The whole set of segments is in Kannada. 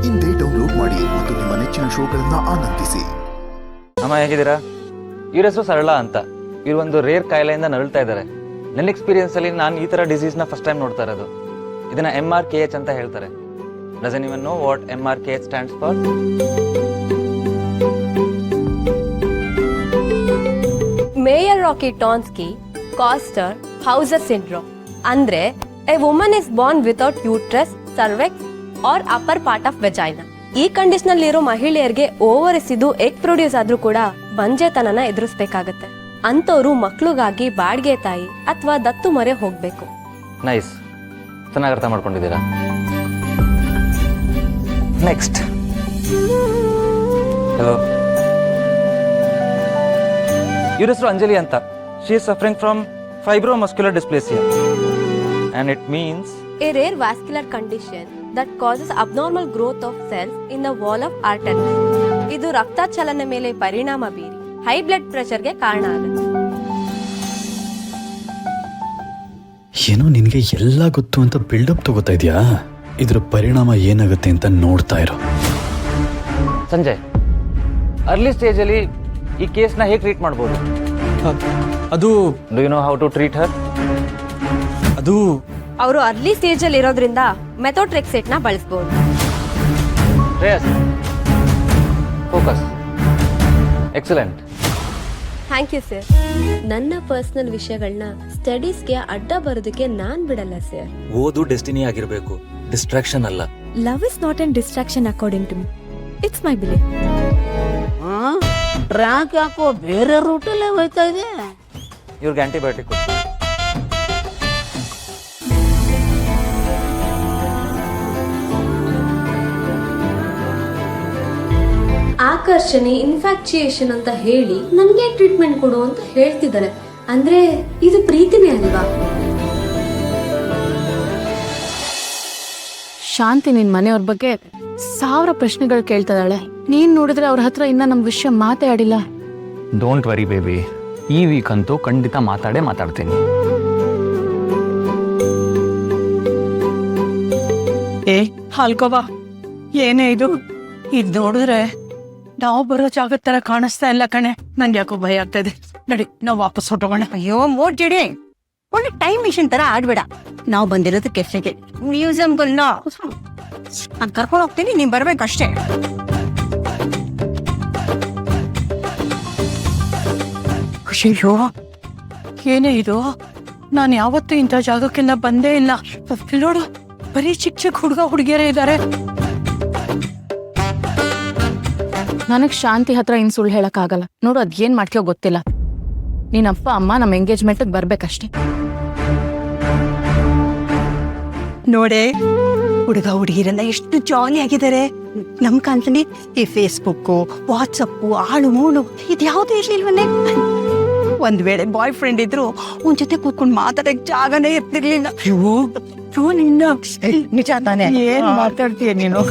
ಇಂದೇ ಡೌನ್ಲೋಡ್ ಮಾಡಿ ಮತ್ತು ನಿಮ್ಮ ನೆಚ್ಚಿನ ಶೋಗಳನ್ನ ಆನಂದಿಸಿ. ಅಮ್ಮ ಹೇಗಿದ್ದೀರಾ? ಇವ್ರ ಹೆಸರು ಸರಳ ಅಂತ. ಇವ್ರು ಒಂದು ರೇರ್ ಕಾಯಿಲೆಯಿಂದ ನರಳ್ತಾ ಇದ್ದಾರೆ. ನನ್ನ ಎಕ್ಸ್ಪೀರಿಯನ್ಸ್ ಅಲ್ಲಿ ನಾನು ಈ ತರ ಡಿಸೀಸ್ನ ಫಸ್ಟ್ ಟೈಮ್ ನೋಡ್ತಾ ಇರೋದು. ಇದನ್ನ MRKH ಅಂತ ಹೇಳ್ತಾರೆ. Does anyone know what MRKH stands for? Mayer Rokitansky Kuster Hauser syndrome ಅಂದ್ರೆ a woman is born without uterus, cervix or upper part of vagina. ಈ ಕಂಡೀಷನ್ ಅಲ್ಲಿ ಇರೋ ಮಹಿಳೆಯರಿಗೆ ಓವರ್ ಎಸಿದು ಎಗ್ ಪ್ರೊಡ್ಯೂಸ್ ಆದ್ರೂ ಕೂಡ ಬಂಜೆತನನ ಎದುರಿಸಬೇಕಾಗತ್ತೆ. ಅಂತವ್ರು ಮಕ್ಳಿಗಾಗಿ ಬಾಡಿಗೆ ತಾಯಿ ಅಥವಾ ದತ್ತು ಮರೆ ಹೋಗ್ಬೇಕು. ನೈಸ್, ಚೆನ್ನಾಗಿ ಅರ್ಥ ಮಾಡ್ಕೊಂಡಿದ್ದೀರಾ. ನೆಕ್ಸ್ಟ್, ಹಲೋ, ಇವ್ರ ಹೆಸರು ಅಂಜಲಿ ಅಂತ. She is suffering from fibromuscular dysplasia and it means a rare vascular condition that causes abnormal growth of cells in the wall of arteries. ಇದು ರಕ್ತ ಚಲನೆ ಮೇಲೆ ಪರಿಣಾಮ ಬೀರಿ ಹೈ ಬ್ಲಡ್ ಪ್ರೆಷರ್ಗೆ ಕಾರಣ ಆಗುತ್ತೆ. ಏನೋ ನಿನಗೆ ಎಲ್ಲ ಗೊತ್ತು ಅಂತ ಬಿಲ್ಡಪ್ ತಗೋತಾ ಇದೆಯಾ? ಇದ್ರ ಪರಿಣಾಮ ಏನಾಗುತ್ತೆ ಅಂತ ನೋಡ್ತಾ ಇರೋ. ಸಂಜಯ್, ಅರ್ಲಿ ಸ್ಟೇಜ್ ಅಲ್ಲಿ ಈ ಕೇಸ್ನ ಹೇಗೆ ಟ್ರೀಟ್ ಮಾಡ್ಬೋದು? ಅದು do you know how to treat her? ಅದು ಅವರು ಅರ್ಲಿ ಸ್ಟೇಜ್ ಅಲ್ಲಿ ಇರೋದ್ರಿಂದ ಮೆಥೋಟ್ರೆಕ್ಸೇಟ್ ನ ಬಳಸಬಹುದು. Shreyas, focus. Excellent. Thank you sir. ನನ್ನ ಪರ್ಸನಲ್ ವಿಷಯಗಳನ್ನ ಸ್ಟಡೀಸ್ಗೆ ಅಡ್ಡ ಬರೋದಕ್ಕೆ ನಾನ್ ಬಿಡಲ್ಲ ಸರ್. ಓದು ಡೆಸ್ಟಿನಿ ಆಗಿರಬೇಕು, ಡಿಸ್ಟ್ರಾಕ್ಷನ್ ಅಲ್ಲ. Love is not an distraction according to me. It's my belief. Track ಯಾಕೋ ಬೇರೆ ರೂಟಲ್ಲೇ ಹೋಯ್ತಾ ಇದೆ. ಇವ್ರಿಗೆ ಆಂಟಿಬಯೋಟಿಕ್ ಕೊಡ್ತೀವಿ. ಆಕರ್ಷಣೆ ಇನ್ಫ್ಯಾಕ್ಚುಯೇಷನ್ ಅಂತ ಹೇಳಿ ನನಗೆ ಟ್ರೀಟ್ಮೆಂಟ್ ಕೊಡು ಅಂತ ಹೇಳ್ತಿದ್ದಾರೆ. ಅಂದ್ರೆ ಇದು ಪ್ರೀತಿನೇ ಅಲ್ವಾ? ಶಾಂತಿ ನಿನ್ ಮನೆಯವ್ರ ಬಗ್ಗೆ 1000 ಪ್ರಶ್ನೆಗಳು ಕೇಳ್ತಿದ್ದಾಳೆ. ನೀನ್ ನೋಡಿದ್ರೆ ಅವ್ರ ಹತ್ರ ಇನ್ನ ನಮ್ ವಿಷಯ ಮಾತೇ ಆಡಿಲ್ಲ. ಡೋಂಟ್ ವರಿ ಬೇಬಿ, ಈ ವೀಕ್ ಅಂತೂ ಖಂಡಿತ ಮಾತಾಡ್ತೀನಿ. ಹಾಲ್ಕೋವಾ, ಏನೇ ಇದು ನೋಡಿದ್ರೆ ನಾವು ಬರೋ ಜಾಗದ ತರ ಕಾಣಿಸ್ತಾ ಇಲ್ಲ ಕಣೆ. ನನ್ಗೆ ಯಾಕೋ ಭಯ ಆಗ್ತಾ ಇದೆ. ನಡಿ, ನಾವು ವಾಪಸ್ ಹೊಟ್ಟೋಗೋಣ. ಅಯ್ಯೋ ಮೋಡ್ಜಿಡಿ, ಒಳ್ಳೆ ಟೈಮ್ ಮಿಷನ್ ತರ ಆಡ್ಬೇಡ. ನಾವು ಬಂದಿರೋದು ಕೆಫೆಗೆ, ಮ್ಯೂಸಿಯಂಗಲ್ಲ. ನಾನು ಕರ್ಕೊಂಡು ಹೋಗ್ತೀನಿ, ನೀನ್ ಬರ್ಬೇಕಷ್ಟೇ. ಅಯ್ಯೋ, ಏನೇ ಇದು? ನಾನು ಯಾವತ್ತೂ ಇಂಥ ಜಾಗಕ್ಕೆಲ್ಲ ಬಂದೇ ಇಲ್ಲ. ನೋಡು, ಬರೀ ಚಿಕ್ಕ ಚಿಕ್ಕ ಹುಡುಗಿಯರೇ ಇದ್ದಾರೆ. ನನಗ್ ಶಾಂತಿ ಹತ್ರ ಇನ್ ಸುಳ್ಳು ಹೇಳಕ್ ಆಗಲ್ಲ. ನೋಡು, ಅದ್ ಏನ್ ಮಾಡ್ತೀಯೋ ಗೊತ್ತಿಲ್ಲ. ನೀನ್ ಅಪ್ಪ ಅಮ್ಮ ನಮ್ ಎಂಗೇಜ್ಮೆಂಟ್ ಬರ್ಬೇಕಷ್ಟೇ. ನೋಡೆ, ಹುಡುಗಿರೆಲ್ಲ ಎಷ್ಟು ಜಾಲಿ ಆಗಿದ್ದಾರೆ. ನಮ್ ಕಾಲದಲ್ಲಿ ಈ ಫೇಸ್ಬುಕ್, ವಾಟ್ಸಪ್, ಆಳು ಮೂಳು ಇದ್ಯಾವ್ದು ಇರ್ಲಿಲ್ವಲ್ಲೇ. ಒಂದ್ ವೇಳೆ ಬಾಯ್ ಫ್ರೆಂಡ್ ಇದ್ರು ಒಂದ್ ಜೊತೆ ಕೂತ್ಕೊಂಡು ಮಾತಾಡಕ್ ಜಾಗನೇ ಇರ್ತಿರ್ಲಿಲ್ಲ. ನಿನ್ನ ನಿಜ ತಾನೆ? ಏನ್ ಮಾತಾಡ್ತೀಯ ನೀನು?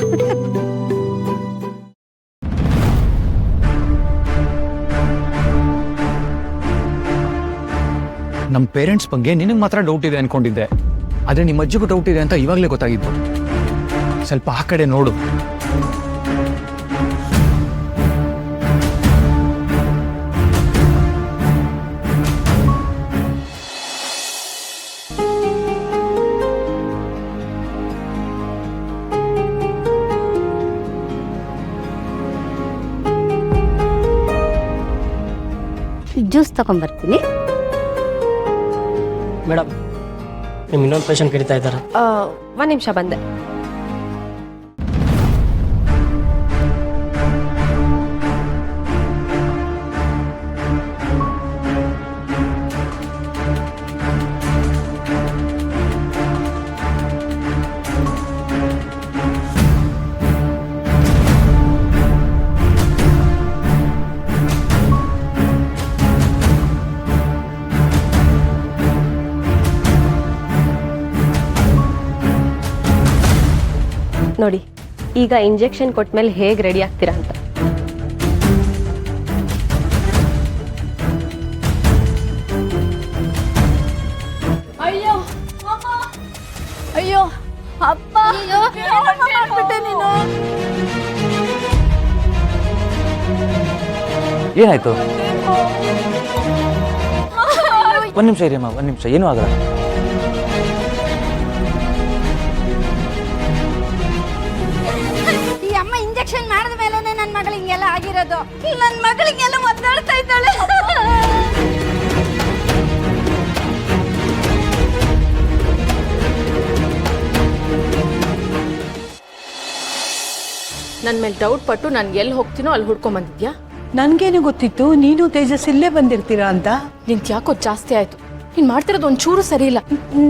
ನಮ್ಮ ಪೇರೆಂಟ್ಸ್ ಬಗ್ಗೆ ನಿನಗೆ ಮಾತ್ರ ಡೌಟ್ ಇದೆ ಅನ್ಕೊಂಡಿದ್ದೆ, ಆದ್ರೆ ನಿಮ್ಮ ಅಜ್ಜಿಗೂ ಡೌಟ್ ಇದೆ ಅಂತ ಇವಾಗಲೇ ಗೊತ್ತಾಗಿತ್ತು. ಸ್ವಲ್ಪ ಆ ಕಡೆ ನೋಡು. ಜ್ಯೂಸ್ ತಗೊಂಡ್ಬರ್ತೀನಿ. ಮೇಡಮ್, ನಿಮ್ಮ ಇನ್ನೊಂದು ಪೇಷಂಟ್ ಕರೀತಾ ಇದ್ದಾರೆ. ಒಂದ್ ನಿಮಿಷ ಬಂದೆ. ನೋಡಿ, ಈಗ ಇಂಜೆಕ್ಷನ್ ಕೊಟ್ಮೇಲೆ ಹೇಗೆ ರೆಡಿ ಆಗ್ತೀರಾ ಅಂತ. ಅಯ್ಯೋ ಅಪ್ಪ, ಮಾಡ್ಬಿಟ್ಟೆ ನೀನು. ಏನಾಯ್ತು? ಒಂದ್ ನಿಮಿಷ ಇರಿ ಅಮ್ಮ, ಒಂದ್ ನಿಮಿಷ, ಏನೂ ಆಗಲ್ಲ. ಈ ಅಮ್ಮ ಇಂಜೆಕ್ಷನ್ ಮಾಡಿದ ಮೇಲೆ ನನ್ನ ಮಗಳು ಹಿಂಗೆಲ್ಲ ಆಗಿರೋದು. ನನ್ನ ಮಗಳಿಗೆಲ್ಲ ಒದ್ದಾಡ್ತಾ ಇದ್ದಾಳೆ. ನನ್ನ ಮೇಲೆ ಡೌಟ್ ಪಟ್ಟು ನಾನು ಎಲ್ಲಿ ಹೋಗ್ತೀನೋ ಅಲ್ಲಿ ಹುಡ್ಕೊಂಡ್ ಬಂದಿದ್ಯಾ? ನನ್ಗೇನು ಗೊತ್ತಿತ್ತು ನೀನು ತೇಜಸ್ ಇಲ್ಲೇ ಬಂದಿರ್ತೀರಾ ಅಂತ. ನಿಂತ್ ಯಾಕೋ ಜಾಸ್ತಿ ಆಯ್ತು. ನೀನ್ ಮಾಡ್ತಿರೋದು ಒಂಚೂರು ಸರಿ ಇಲ್ಲ.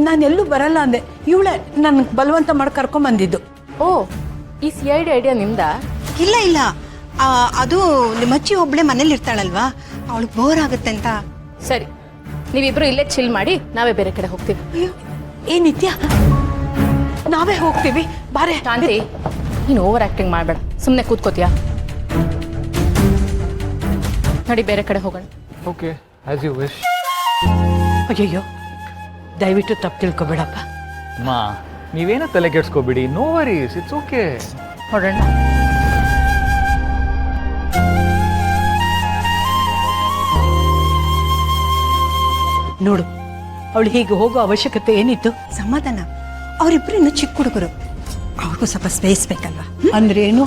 ನಾನೆಲ್ಲೂ ಬರಲ್ಲ ಅಂದೆ. ಇವಳೆ ನನ್ ಬಲವಂತ ಮಾಡಿ ಕರ್ಕೊಂಡ್ ಬಂದಿದ್ದು. ಓ, ಈ CID ಐಡಿಯಾ ನಿಮ್ದ? ಇಲ್ಲ ಇಲ್ಲ, ಅದು ನಿಮ್ಮಚ್ಚಿ ಒಬ್ಳೆ ಮನೇಲಿ ಇರ್ತಾಳಲ್ವಾ, ಅವಳು ಬೋರ್ ಆಗುತ್ತೆ ಅಂತ. ಸರಿ, ನೀವಿಬ್ರು ಇಲ್ಲೇ ಚಿಲ್ ಮಾಡಿ, ನಾವೇ ಬೇರೆ ಕಡೆ ಹೋಗ್ತೀವಿ. ಅಯ್ಯೋ, ಏ ನಿತ್ಯ, ನಾವೇ ಹೋಗ್ತೀವಿ ಬಾರೆ. ಶಾಂತಿ, ನೀನು ಓವರ್ ಆಕ್ಟಿಂಗ್ ಮಾಡಬೇಡ, ಸುಮ್ಮನೆ ಕೂತ್ಕೋತೀಯಾ? ನಡಿ ಬೇರೆ ಕಡೆ ಹೋಗೋಣ. Okay, as you wish. ಅಯ್ಯಯ್ಯೋ, ದಯವಿಟ್ಟು ತಪ್ಪು ತಿಳ್ಕೊಬೇಡಪ್ಪ. ಮಾ, ನೀವೇನೋ ತಲೆ ಕೆಡ್ಸ್ಕೋಬಿಡಿ. No worries, it's okay. ಹೊರಡೋಣ. ನೋಡು, ಅವಳು ಹೀಗೆ ಹೋಗೋ ಅವಶ್ಯಕತೆ ಏನಿತ್ತು? ಸಮಾಧಾನ, ಅವರಿಬ್ರು ಇನ್ನು ಚಿಕ್ಕ ಹುಡುಗರು, ಅವ್ರಿಗೂ ಸ್ವಲ್ಪ ಸ್ಪೇಸ್ ಬೇಕಲ್ವಾ. ಅಂದ್ರೇನು,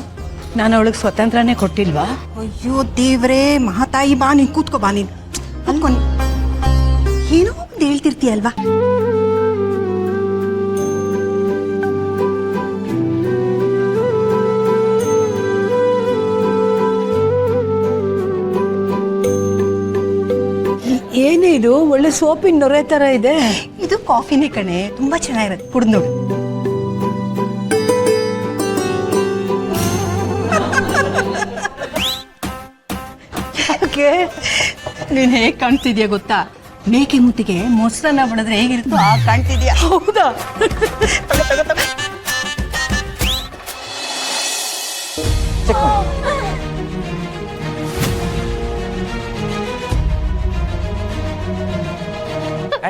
ನಾನು ಅವಳಿಗೆ ಸ್ವತಂತ್ರನೇ ಕೊಟ್ಟಿಲ್ವಾ? ಅಯ್ಯೋ ದೇವ್ರೇ, ಮಹಾತಾಯಿ, ಬಾ ನೀನ್ ಕೂತ್ಕೋ, ಬಾ ನೀನು ಅನ್ಕೊಂಡು ಏನೋ ಒಂದು ಹೇಳ್ತಿರ್ತೀಯಲ್ವಾ. ಏನೇ ಇದು, ಒಳ್ಳೆ ಸೋಪಿನ ನೊರೆ ತರ ಇದೆ. ಇದು ಕಾಫಿನೇ ಕಣೆ, ತುಂಬಾ ಚೆನ್ನಾಗಿರುತ್ತೆ, ಕುಡ್ದು ನೋಡು. ನೀನ್ ಹೇಗ್ ಕಾಣ್ತಿದ್ಯಾ ಗೊತ್ತಾ? ಮೇಕೆ ಮುತ್ತಿಗೆ ಮೊಸರನ್ನ ಬಡಿದ್ರೆ ಹೇಗಿರುತ್ತೋ ಆ ಕಾಣ್ತಿದ್ಯಾ. ಹೌದಾ?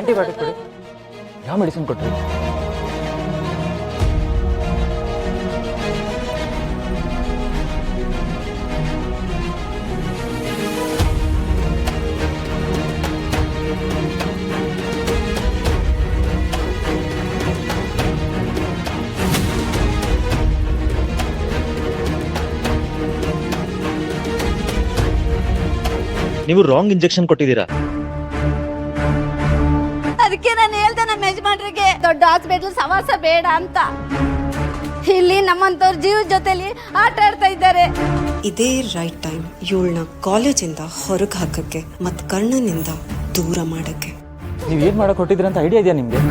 ಆಂಟಿಬಯೋಟಿಕ್ ಕೊಡಿ. ಯಾವ ಮೆಡಿಸಿನ್ ಕೊಟ್ರಿ? ನೀವು ರಾಂಗ್ ಇಂಜೆಕ್ಷನ್ ಕೊಟ್ಟಿದ್ದೀರಾ. ಅದಕ್ಕೆ ನಾನು ಹೇಳ್ದೆ ನಮ್ಮ ಯಜಮಾನ್ರಿಗೆ ದೊಡ್ಡ ಹಾಸ್ಪಿಟಲ್ ಸವಾಸ ಬೇಡ ಅಂತ. ಇಲ್ಲಿ ನಮ್ಮಂತವ್ರ ಜೀವದ ಜೊತೆಲಿ ಆಟ ಆಡ್ತಾ ಇದ್ದಾರೆ. ಇದೇ ರೈಟ್ ಟೈಮ್ ಇವಳನ್ನ ಕಾಲೇಜಿಂದ ಹೊರಗೆ ಹಾಕಕ್ಕೆ ಮತ್ತು ಕರ್ಣನಿಂದ ದೂರ ಮಾಡಕ್ಕೆ. ನೀವು ಏನ್ ಮಾಡಕ್ ಹೊಟ್ಟಿದ್ರಿ ಅಂತ ಐಡಿಯಾ ಇದೆಯಾ ನಿಮ್ಗೆ?